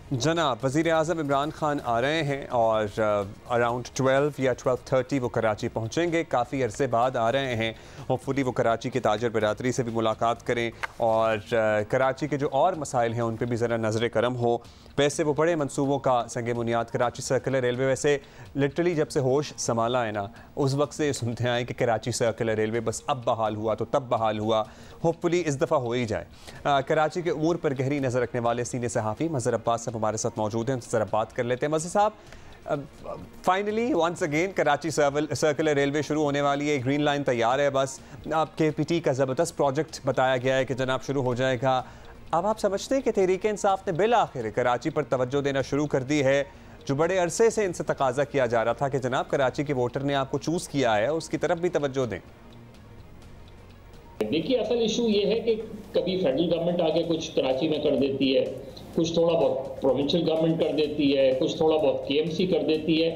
जनाब वज़ीर आज़म इमरान खान आ रहे हैं और अराउंड 12 या 12:30 वो कराची पहुँचेंगे। काफ़ी अरसे बाद आ रहे हैं। होपफुली वो कराची के ताजर बरादरी से भी मुलाकात करें और कराची के जो और मसाइल हैं उन पर भी ज़रा नज़र करम हो। वैसे वो बड़े मनसूबों का संग बुनियाद कराची सर्कुलर रेलवे, वैसे लिटरली जब से होश संभाला है ना उस वक्त से सुनते आए कि कराची सर्कुलर रेलवे बस अब बहाल हुआ तो तब बहाल हुआ। होपफुली इस दफ़ा हो ही जाए। कराची के उमूर पर गहरी नज़र रखने वाले सीनियर सहाफ़ी मज़हर अब्बास साहब हमारे साथ मौजूद हैं। उनसे ज़रा बात कर लेते हैं। मज़हर साहब, finally once again Karachi circular railway शुरू होने वाली है। ग्रीन लाइन तैयार है, बस अब KPT का ज़बरदस्त प्रोजेक्ट बताया गया है कि जनाब शुरू हो जाएगा। अब आप समझते हैं कि तहरीक इंसाफ ने बिल आखिर कराची पर तवज्जो देना शुरू कर दी है, जो बड़े अरसे से इनसे तकाजा किया जा रहा था कि जनाब कराची के वोटर ने आपको चूज़ किया है, उसकी तरफ भी तवज्जो दें। देखिए, असल इशू ये है कि कभी फेडरल गवर्नमेंट आके कुछ कराची में कर देती है, कुछ थोड़ा बहुत प्रोविंशियल गवर्नमेंट कर देती है, कुछ थोड़ा बहुत KMC कर देती है।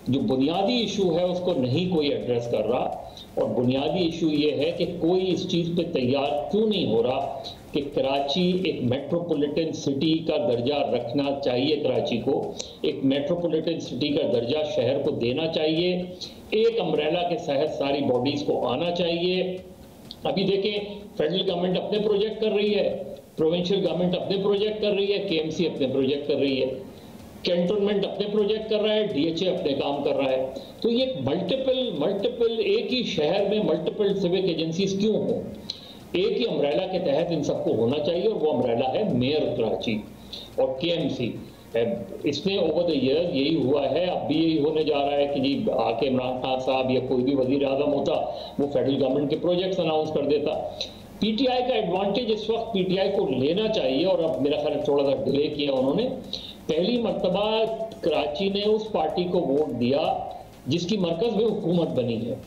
जो बुनियादी इशू है उसको नहीं कोई एड्रेस कर रहा, और बुनियादी इशू ये है कि कोई इस चीज़ पे तैयार क्यों नहीं हो रहा कि कराची एक मेट्रोपॉलिटन सिटी का दर्जा रखना चाहिए। कराची को एक मेट्रोपॉलिटन सिटी का दर्जा शहर को देना चाहिए। एक अम्ब्रेला के तहत सारी बॉडीज़ को आना चाहिए। अभी देखें, फेडरल गवर्नमेंट अपने प्रोजेक्ट कर रही है, प्रोविंशियल गवर्नमेंट अपने प्रोजेक्ट कर रही है, KMC अपने प्रोजेक्ट कर रही है, कैंटोनमेंट अपने प्रोजेक्ट कर रहा है, DHA अपने काम कर रहा है। तो ये मल्टीपल एक ही शहर में मल्टीपल सिविक एजेंसीज क्यों हो? एक ही अम्ब्रेला के तहत इन सबको होना चाहिए, और वो अम्ब्रेला है मेयर कराची और KMC। इसमें ओवर द ईयर्स यही हुआ है, अब भी यही होने जा रहा है कि जी आके इमरान खान साहब या कोई भी वजीर आज़म होता वो फेडरल गवर्नमेंट के प्रोजेक्ट्स अनाउंस कर देता। PTI का एडवांटेज इस वक्त PTI को लेना चाहिए, और अब मेरा ख्याल थोड़ा सा डिले किया उन्होंने। पहली मर्तबा कराची ने उस पार्टी को वोट दिया जिसकी मरकज में हुकूमत बनी है,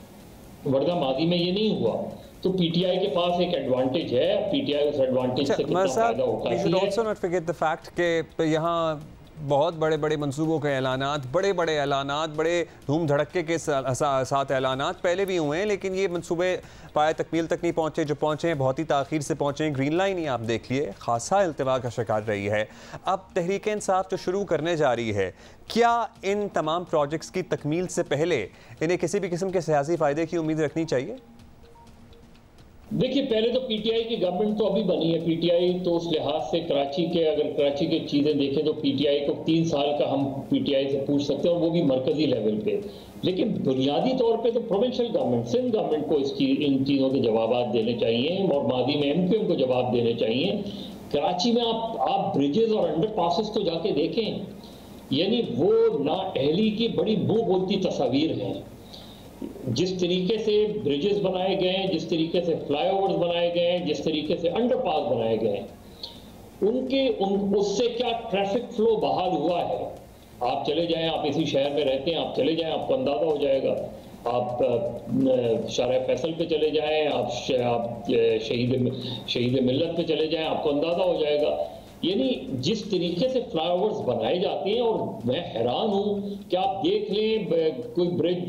वरना माजी में ये नहीं हुआ। तो PTI के पास एक एडवांटेज है। PTI उस एडवांटेज से कितना फायदा उठाती है। यहाँ बहुत बड़े बड़े मंसूबों के ऐलानात, बड़े ऐलानात, बड़े धूम धड़के के साथ ऐलानात पहले भी हुए हैं, लेकिन ये मंसूबे पाए तकमील तक नहीं पहुँचे। जो पहुँचे हैं बहुत ही ताख़ीर से पहुँचे हैं। ग्रीन लाइन ही आप देख लिए खासा इल्तिवा का शिकार रही है। अब तहरीक इंसाफ जो शुरू करने जा रही है, क्या इन तमाम प्रोजेक्ट्स की तकमील से पहले इन्हें किसी भी किस्म के सियासी फ़ायदे की उम्मीद रखनी चाहिए? देखिए, पहले तो PTI की गवर्नमेंट तो अभी बनी है। PTI तो उस लिहाज से कराची के, अगर कराची की चीज़ें देखें तो PTI को 3 साल का हम PTI से पूछ सकते हैं, और वो भी मरकजी लेवल पे। लेकिन बुनियादी तौर पे तो प्रोविंशियल गवर्नमेंट, सिंध गवर्नमेंट को इन चीज़ों के जवाब देने चाहिए, और मादी में MQM को जवाब देने चाहिए। कराची में आप ब्रिजेस और अंडरपासेस तो जाके देखें, यानी वो नाअहली की बड़ी मुँह बोलती तस्वीर हैं। जिस तरीके से ब्रिजेस बनाए गए हैं, जिस तरीके से फ्लाईओवर्स बनाए गए हैं, जिस तरीके से अंडरपास बनाए गए हैं, उससे क्या ट्रैफिक फ्लो बहाल हुआ है। आप चले जाएं, आप इसी शहर में रहते हैं, आप चले जाएं, आपको अंदाजा हो जाएगा। आप शारा फैसल पे चले जाएं, आप शहीद मिल्लत पे चले जाएं, आपको अंदाजा हो जाएगा। यानी जिस तरीके से फ्लाईओवर्स बनाए जाते हैं, और मैं हैरान हूँ कि आप देख लें, कोई ब्रिज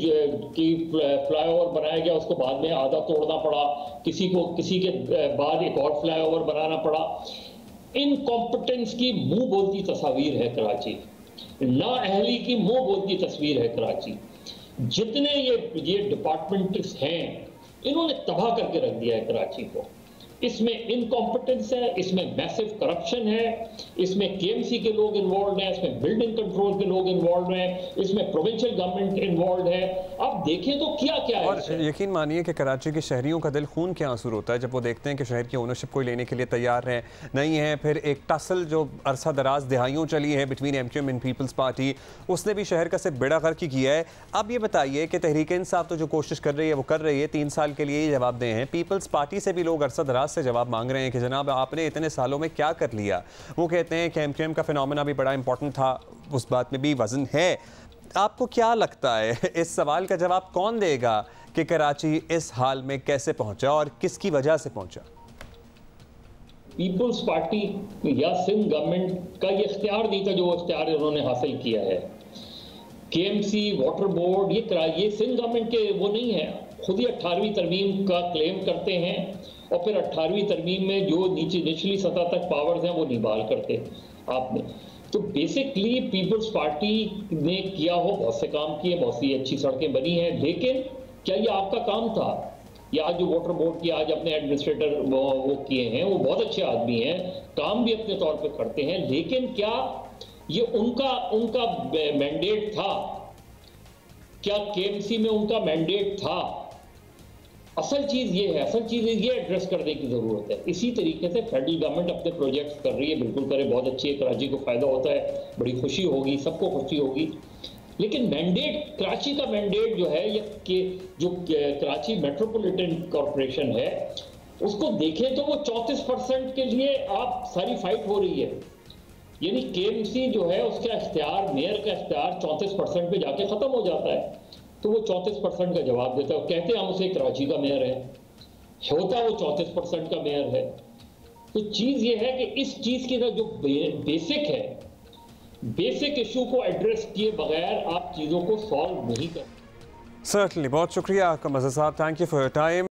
की फ्लाईओवर बनाया गया, उसको बाद में आधा तोड़ना पड़ा, किसी के बाद एक और फ्लाईओवर बनाना पड़ा। इनकॉम्पिटेंस की मुंह बोलती तस्वीर है कराची, नाअहली की मुंह बोलती तस्वीर है कराची। जितने ये डिपार्टमेंट्स हैं, इन्होंने तबाह करके रख दिया है कराची को। इसमें इनकॉम्पिटेंस है, इसमें मैसिव करप्शन है, इसमें KMC के लोग इन्वॉल्व हैं, इसमें बिल्डिंग कंट्रोल के लोग इन्वॉल्व हैं, इसमें प्रोविंशियल गवर्नमेंट इन्वॉल्व है। अब देखें तो क्या है। और यकीन मानिए कि कराची के शहरियों का दिल खून के आंसू रोता है जब वो देखते हैं कि शहर की ओनरशिप कोई लेने के लिए तैयार है नहीं है। फिर एक टसल जो अरसा दराज दिहाइयों चली है between MQM and Peoples Party, उसने भी शहर का सिर्फ बेड़ा गर्क किया है। अब ये बताइए कि तहरीक इंसाफ तो जो कोशिश कर रही है वो कर रही है, 3 साल के लिए जवाब दे हैं। पीपल्स पार्टी से भी लोग अरसा दराज से जवाब मांग रहे हैं कि जनाब आपने इतने सालों में क्या कर लिया। वो कहते हैं कि MQM का फिनोमेना भी बड़ा इंपॉर्टेंट था, उस बात में भी वजन है। आपको क्या लगता है इस सवाल का जवाब कौन देगा कि कराची इस हाल में कैसे पहुंचा और किसकी वजह से पहुंचा? पीपल्स पार्टी या सिंध गवर्नमेंट का ये इख्तियार नहीं था जो इख्तियार उन्होंने हासिल किया है। KMC, वाटर बोर्ड, ये सिंध गवर्नमेंट के वो नहीं है। खुद ही 18वीं तरमीम का क्लेम करते हैं, और फिर 18वीं तरमीम में जो निचली सतह तक पावर्स हैं वो नहीं बहाल करते। आपने तो बेसिकली पीपल्स पार्टी ने किया हो, बहुत से काम किए, बहुत सी अच्छी सड़कें बनी हैं, लेकिन क्या ये आपका काम था? या आज जो वोटर बोर्ड की आज अपने एडमिनिस्ट्रेटर वो किए हैं, वो बहुत अच्छे आदमी हैं, काम भी अपने तौर पे करते हैं, लेकिन क्या ये उनका मैंडेट था? क्या केएमसी में उनका मैंडेट था? असल चीज ये है, असल चीज ये एड्रेस करने की जरूरत है। इसी तरीके से फेडरल गवर्नमेंट अपने प्रोजेक्ट्स कर रही है, बिल्कुल करे, बहुत अच्छी है, कराची को फायदा होता है, बड़ी खुशी होगी, सबको खुशी होगी। लेकिन मैंडेट, कराची का मैंडेट जो है, ये जो कराची मेट्रोपॉलिटन कॉरपोरेशन है, उसको देखें तो वो 34% के लिए आप सारी फाइट हो रही है। यानी केएमसी जो है उसका इख्तियार, मेयर का इख्तियार 34% पे जाके खत्म हो जाता है। तो वो 34% का जवाब देता है, कहते हैं हम उसे कराची का मेयर है, होता वो 34% का मेयर है। तो चीज ये है कि इस चीज की जो बेसिक है, बेसिक इशू को एड्रेस किए बगैर आप चीजों को सॉल्व नहीं कर। सर्टनली, बहुत शुक्रिया आपका मज़र साहब, thank you for your time.